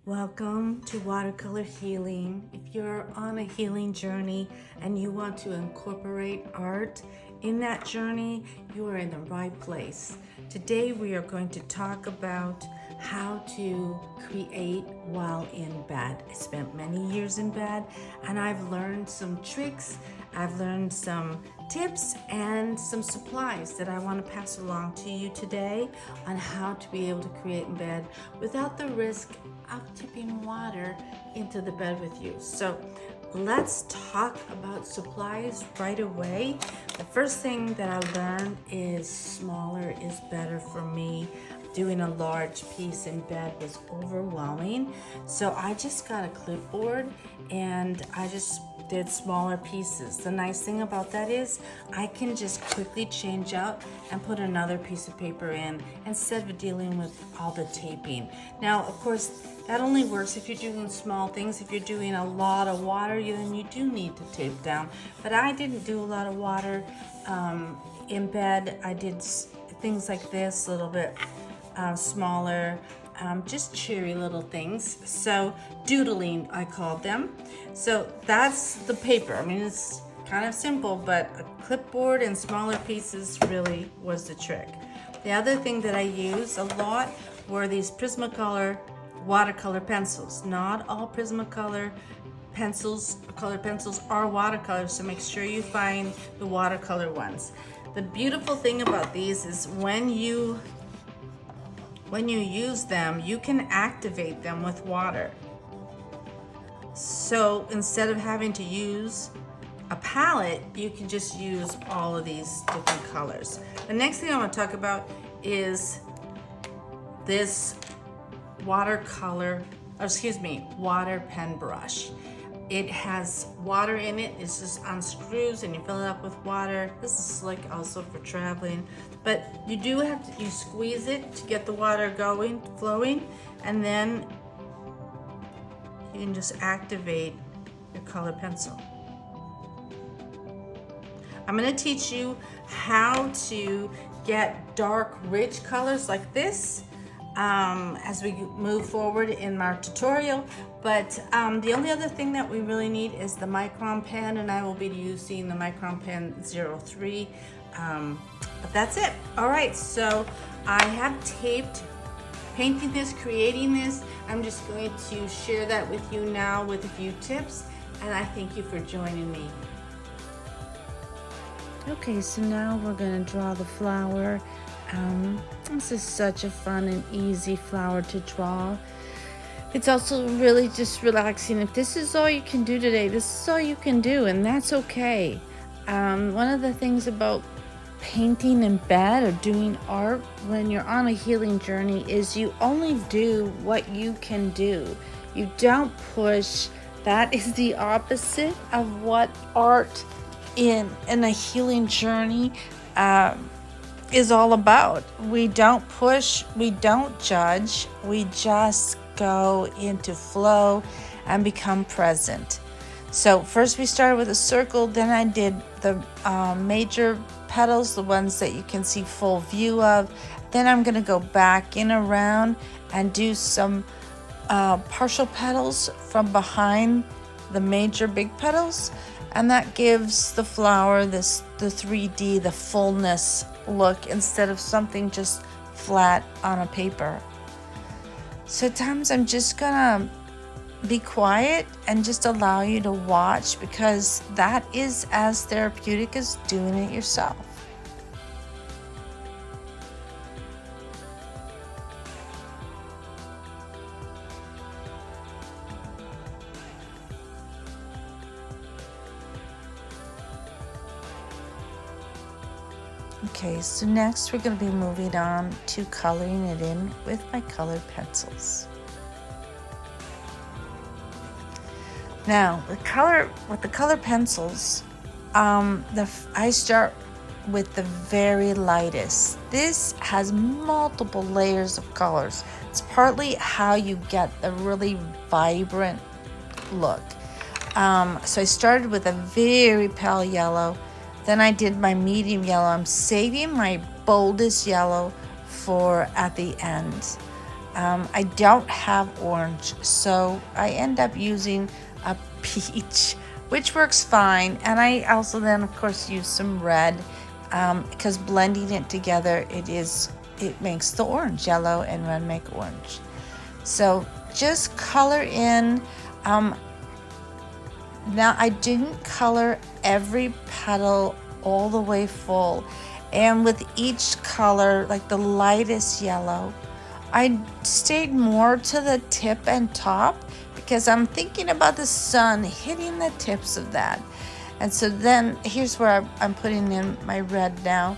Welcome to Watercolor Healing. If you're on a healing journey and you want to incorporate art in that journey, you are in the right place. Today we are going to talk about how to create while in bed. I spent many years in bed and I've learned some tricks, I've learned some tips and some supplies that I want to pass along to you today on how to be able to create in bed without the risk of tipping water into the bed with you. So let's talk about supplies right away. The first thing that I learned is smaller is better for me. Doing a large piece in bed was overwhelming. So I just got a clipboard and I just did smaller pieces. The nice thing about that is I can just quickly change out and put another piece of paper in instead of dealing with all the taping. Now, of course, that only works if you're doing small things. If you're doing a lot of water, then you do need to tape down. But I didn't do a lot of water in bed. I did things like this, a little bit smaller, just cheery little things. So doodling, I called them. So that's the paper. I mean, it's kind of simple, but a clipboard and smaller pieces really was the trick. The other thing that I used a lot were these Prismacolor watercolor pencils. Not all Prismacolor pencils, colored pencils are watercolor, so make sure you find the watercolor ones. The beautiful thing about these is when you use them, you can activate them with water. So instead of having to use a palette, you can just use all of these different colors. The next thing I want to talk about is this water pen brush. It has water in it. It's just on screws and you fill it up with water. This is slick also for traveling, but you do have to, you squeeze it to get the water going, flowing, and then you can just activate your color pencil. I'm going to teach you how to get dark, rich colors like this as we move forward in our tutorial. But the only other thing that we really need is the Micron pen, and I will be using the Micron pen 03. But that's it. All right, so I have taped painting this, creating this. I'm just going to share that with you now with a few tips, and I thank you for joining me. Okay, so now we're going to draw the flower. This is such a fun and easy flower to draw. It's also really just relaxing. If this is all you can do today, this is all you can do, and that's okay. One of the things about painting in bed or doing art when you're on a healing journey is you only do what you can do. You don't push. That is the opposite of what art in a healing journey is all about. We don't push, we don't judge, we just go into flow and become present. So first we started with a circle, then I did the major petals, the ones that you can see full view of. Then I'm going to go back in around and do some partial petals from behind the major big petals, and that gives the flower the 3D, the fullness look instead of something just flat on a paper. So at times I'm just gonna be quiet and just allow you to watch, because that is as therapeutic as doing it yourself. Okay, so next we're going to be moving on to coloring it in with my colored pencils. Now, with the color pencils, I start with the very lightest. This has multiple layers of colors. It's partly how you get the really vibrant look. So I started with a very pale yellow. Then I did my medium yellow. I'm saving my boldest yellow for at the end. I don't have orange, so I end up using a peach, which works fine. And I also then, of course, use some red because blending it together, it makes the orange yellow and red make orange. So just color in. Now I didn't color every petal all the way full, and with each color, like the lightest yellow, I stayed more to the tip and top because I'm thinking about the sun hitting the tips of that. And so then here's where I'm putting in my red now.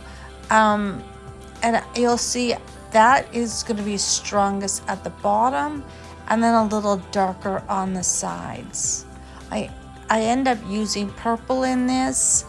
And you'll see that is going to be strongest at the bottom and then a little darker on the sides. I end up using purple in this.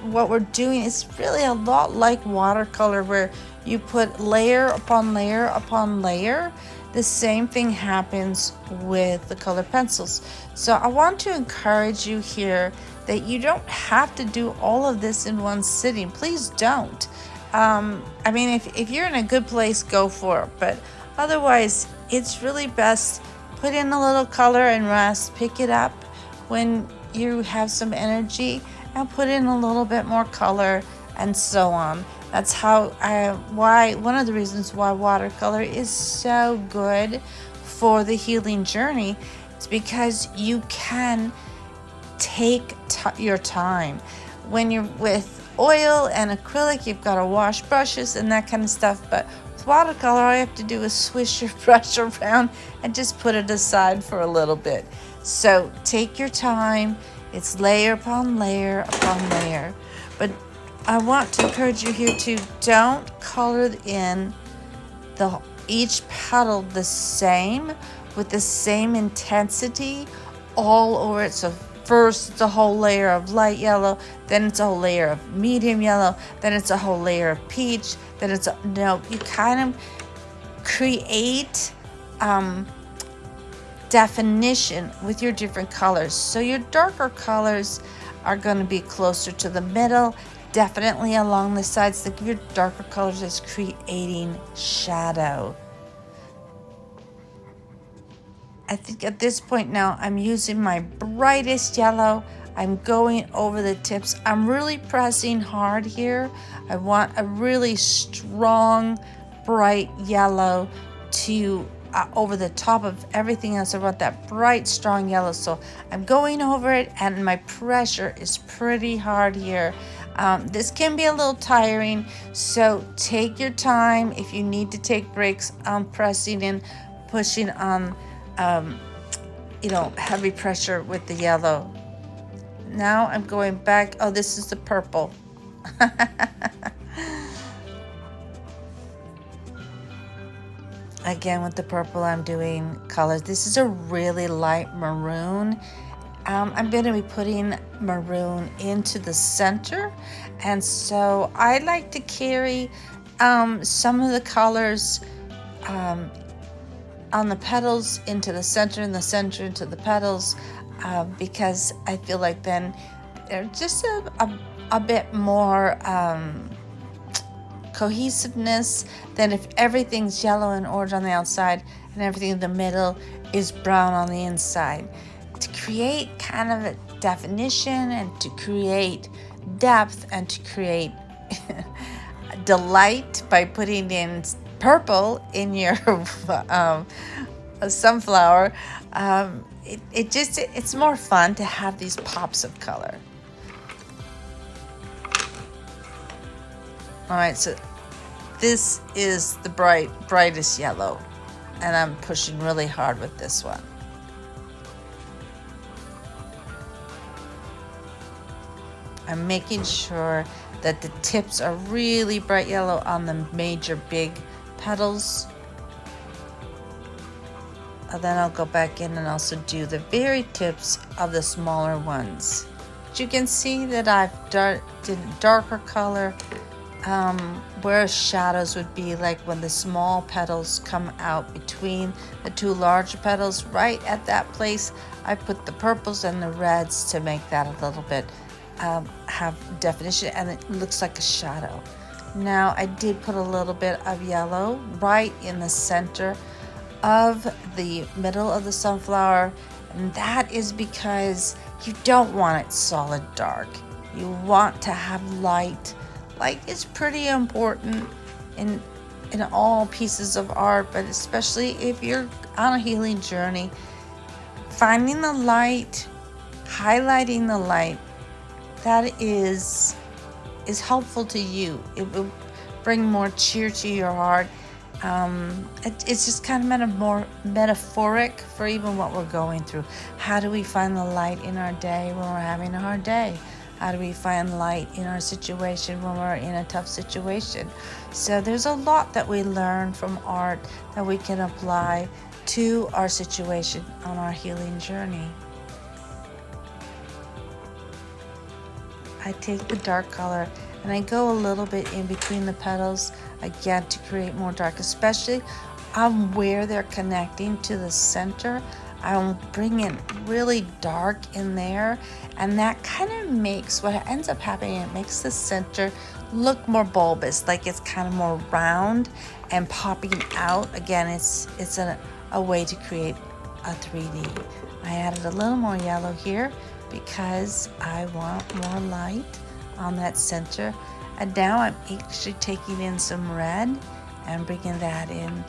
What we're doing is really a lot like watercolor, where you put layer upon layer upon layer. The same thing happens with the color pencils. So I want to encourage you here that you don't have to do all of this in one sitting. Please don't. I mean, if you're in a good place, go for it. But otherwise, it's really best put in a little color and rest. Pick it up when you have some energy and put in a little bit more color, and so on. That's one of the reasons why watercolor is so good for the healing journey. It's because you can take your time. When you're with oil and acrylic, you've got to wash brushes and that kind of stuff, but with watercolor, all you have to do is swish your brush around and just put it aside for a little bit. So take your time. It's layer upon layer upon layer. But I want to encourage you here to don't color in each petal the same, with the same intensity all over it. So first it's a whole layer of light yellow, then it's a whole layer of medium yellow, then it's a whole layer of peach, then you kind of create definition with your different colors. So your darker colors are going to be closer to the middle, definitely along the sides. Think of your darker colors as creating shadow. I think at this point now I'm using my brightest yellow. I'm going over the tips. I'm really pressing hard here. I want a really strong, bright yellow to over the top of everything else. I want that bright, strong yellow. So I'm going over it, and my pressure is pretty hard here. This can be a little tiring, so take your time. If you need to take breaks, I'm pressing in, pushing on, heavy pressure with the yellow. Now I'm going back. Oh, this is the purple. Again, with the purple, I'm doing colors. This is a really light maroon. I'm going to be putting maroon into the center. And so I like to carry some of the colors on the petals into the center, and the center into the petals, because I feel like then they're just a bit more cohesiveness than if everything's yellow and orange on the outside and everything in the middle is brown on the inside. To create kind of a definition and to create depth and to create delight by putting in purple in your sunflower, it's more fun to have these pops of color. All right, so this is the brightest yellow, and I'm pushing really hard with this one. I'm making sure that the tips are really bright yellow on the major big petals. And then I'll go back in and also do the very tips of the smaller ones. But you can see that I've did darker color where shadows would be, like when the small petals come out between the two larger petals. Right at that place, I put the purples and the reds to make that a little bit have definition, and it looks like a shadow. Now I did put a little bit of yellow right in the center of the middle of the sunflower, and that is because you don't want it solid dark. You want to have light. Light is pretty important in all pieces of art, but especially if you're on a healing journey. Finding the light, highlighting the light, that is helpful to you. It will bring more cheer to your heart. It's just kind of more metaphoric for even what we're going through. How do we find the light in our day when we're having a hard day? How do we find light in our situation when we're in a tough situation? So there's a lot that we learn from art that we can apply to our situation on our healing journey. I take the dark color and I go a little bit in between the petals, again, to create more dark, especially where they're connecting to the center. I'll bring it really dark in there, and that kind of makes, what ends up happening, it makes the center look more bulbous, like it's kind of more round and popping out. Again, it's a way to create a 3D. I added a little more yellow here because I want more light on that center. And now I'm actually taking in some red and bringing that in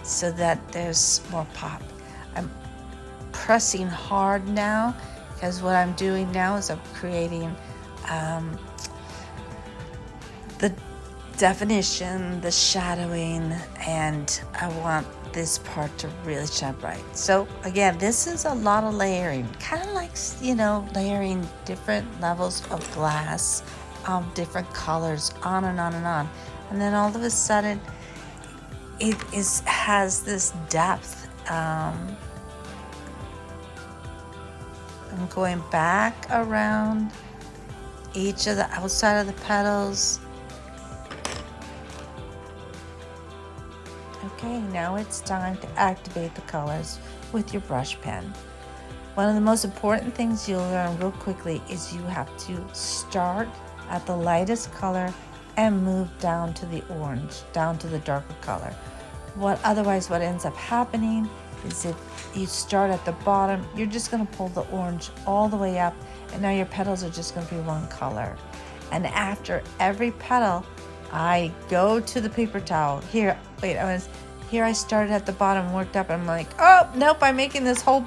so that there's more pop. I'm pressing hard now because what I'm doing now is I'm creating the definition, the shadowing, and I want this part to really shine bright. So again, this is a lot of layering, kind of like, layering different levels of glass, different colors, on and on and on. And then all of a sudden, it has this depth. I'm going back around each of the outside of the petals. Okay, now it's time to activate the colors with your brush pen. One of the most important things you'll learn real quickly is you have to start at the lightest color and move down to the orange, down to the darker color. Otherwise what ends up happening is if you start at the bottom, you're just going to pull the orange all the way up, and now your petals are just going to be one color. And after every petal, I go to the paper towel. Here I started at the bottom, worked up, and I'm like, oh, nope, I'm making this whole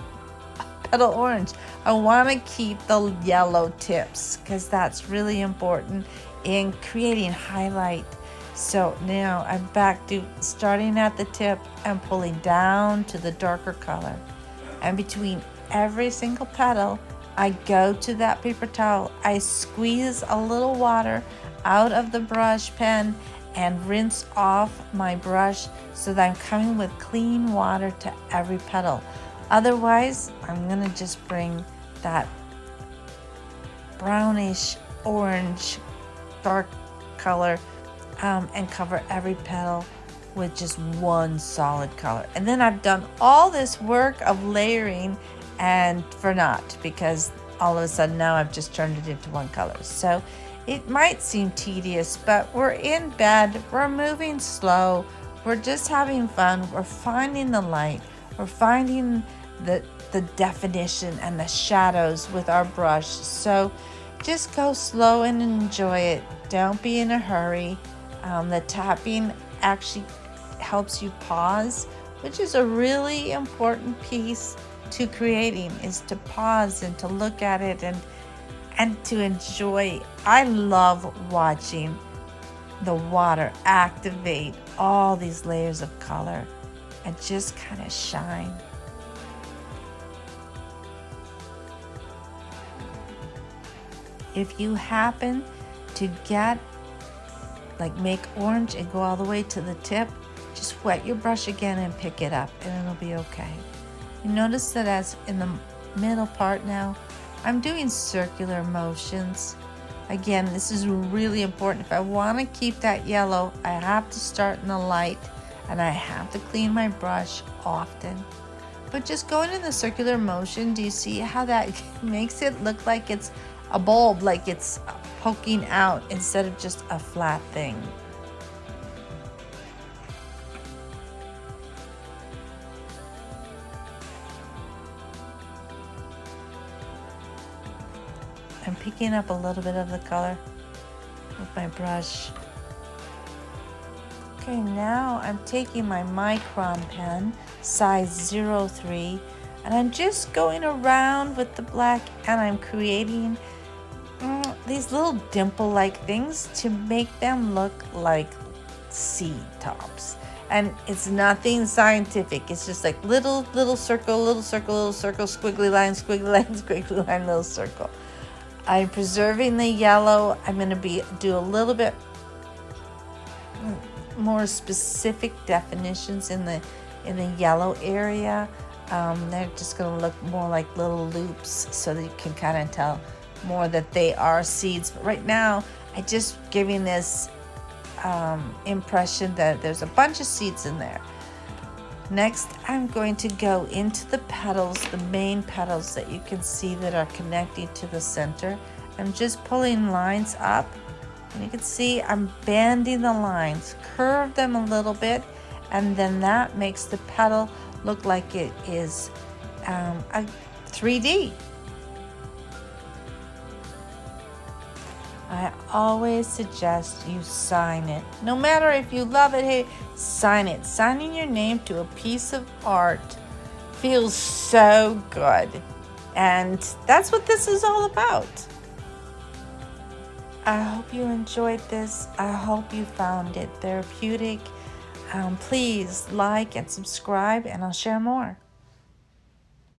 petal orange. I want to keep the yellow tips because that's really important in creating highlight. So now I'm back to starting at the tip and pulling down to the darker color. And between every single petal, I go to that paper towel. I squeeze a little water out of the brush pen and rinse off my brush so that I'm coming with clean water to every petal. Otherwise, I'm gonna just bring that brownish orange dark color and cover every petal with just one solid color. And then I've done all this work of layering and for naught, because all of a sudden now I've just turned it into one color. So it might seem tedious, but we're in bed, we're moving slow, we're just having fun, we're finding the light, we're finding the definition and the shadows with our brush. So just go slow and enjoy it. Don't be in a hurry. The tapping actually helps you pause, which is a really important piece to creating, is to pause and to look at it and to enjoy. I love watching the water activate all these layers of color and just kind of shine. If you happen to make orange and go all the way to the tip, just wet your brush again and pick it up and it'll be okay. You notice that as in the middle part now, I'm doing circular motions. Again, this is really important. If I want to keep that yellow, I have to start in the light and I have to clean my brush often. But just going in the circular motion, do you see how that makes it look like it's a bulb, like it's poking out instead of just a flat thing? I'm picking up a little bit of the color with my brush. Okay, now I'm taking my micron pen, size 03, and I'm just going around with the black, and I'm creating these little dimple-like things to make them look like seed tops. And it's nothing scientific. It's just like little circle, little circle, little circle, squiggly line, squiggly line, little circle. I'm preserving the yellow. I'm going to do a little bit more specific definitions in the yellow area. They're just going to look more like little loops so that you can kind of tell more that they are seeds. But right now, I'm just giving this impression that there's a bunch of seeds in there. Next, I'm going to go into the petals, the main petals that you can see that are connecting to the center. I'm just pulling lines up, and you can see I'm bending the lines, curve them a little bit, and then that makes the petal look like it is a 3D. I always suggest you sign it. No matter if you love it, hey, sign it. Signing your name to a piece of art feels so good. And that's what this is all about. I hope you enjoyed this. I hope you found it therapeutic. Please like and subscribe, and I'll share more.